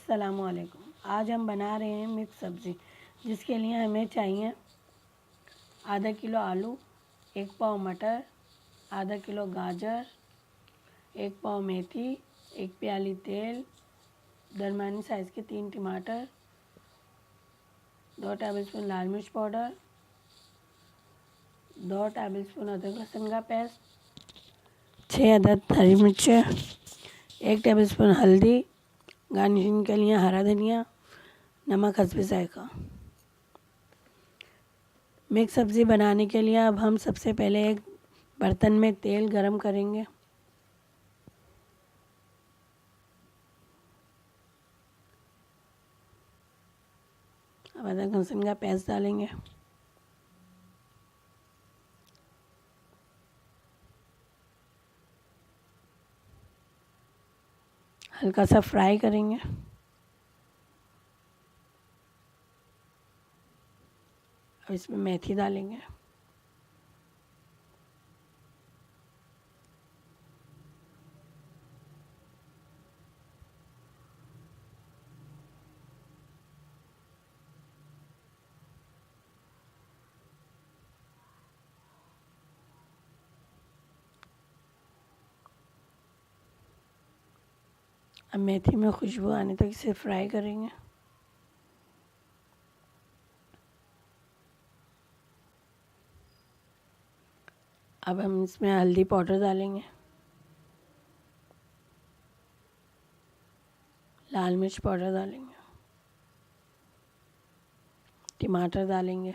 अस्सलामुअलैकुम। आज हम बना रहे हैं मिक्स सब्ज़ी, जिसके लिए हमें चाहिए आधा किलो आलू, 1 पाव मटर, आधा किलो गाजर, 1 पाव मेथी, 1 प्याली तेल, दरमियानी साइज़ के 3 टमाटर, 2 टेबलस्पून लाल मिर्च पाउडर, 2 टेबलस्पून अदरक लहसुन का पेस्ट, 6 अदद हरी मिर्चें, 1 टेबलस्पून हल्दी, गार्निशिंग के लिए हरा धनिया, नमक हस्बे जायका। मिक्स सब्ज़ी बनाने के लिए अब हम सबसे पहले एक बर्तन में तेल गरम करेंगे। अब अदरक लहसुन का पेस्ट डालेंगे। हल्का सा फ्राई करेंगे। अब इसमें मेथी डालेंगे। अब मेथी में खुशबू आने तक इसे फ्राई करेंगे। अब हम इसमें हल्दी पाउडर डालेंगे, लाल मिर्च पाउडर डालेंगे, टमाटर डालेंगे,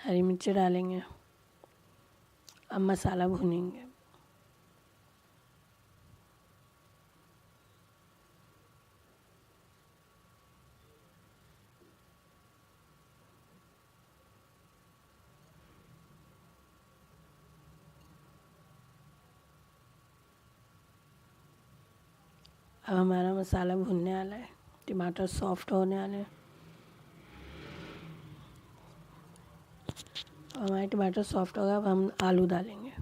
हरी मिर्ची डालेंगे। अब मसाला भूनेंगे। अब हमारा मसाला भुनने वाला है, टमाटर सॉफ्ट होने वाले हैं। अब हमारे टमाटर सॉफ्ट हो गया। अब हम आलू डालेंगे।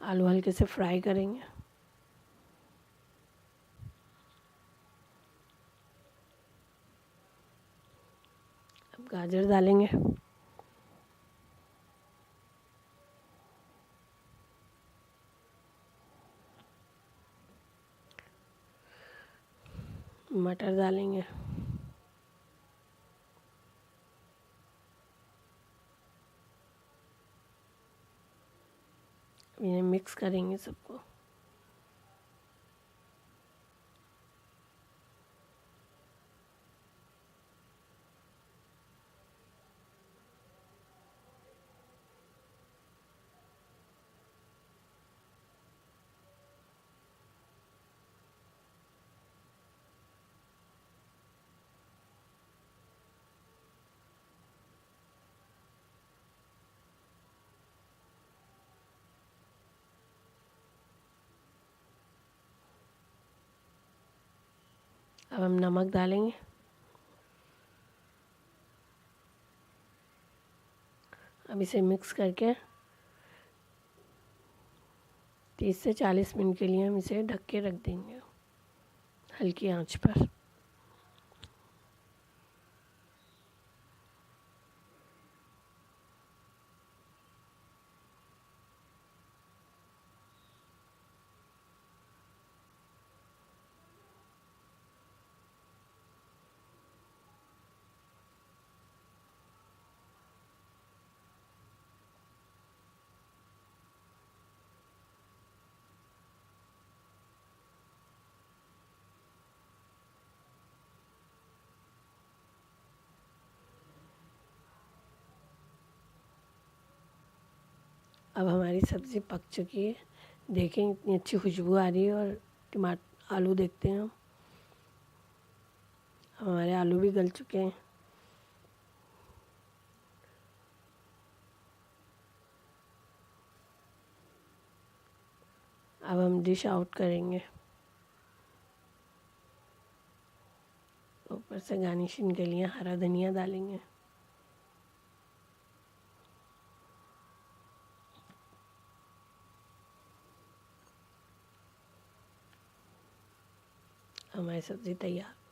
आलू हल्के से फ्राई करेंगे। अब गाजर डालेंगे। मटर डालेंगे। इन्हें मिक्स करेंगे सबको। अब हम नमक डालेंगे। अब इसे मिक्स करके 30 से 40 मिनट के लिए हम इसे ढक के रख देंगे, हल्की आंच पर। अब हमारी सब्ज़ी पक चुकी है। देखें इतनी अच्छी खुशबू आ रही है। और टमाटर आलू देखते हैं हम। अब हमारे आलू भी गल चुके हैं। अब हम डिश आउट करेंगे। ऊपर से गार्निशिंग के लिए हरा धनिया डालेंगे। हमारी सब्ज़ी तैयार।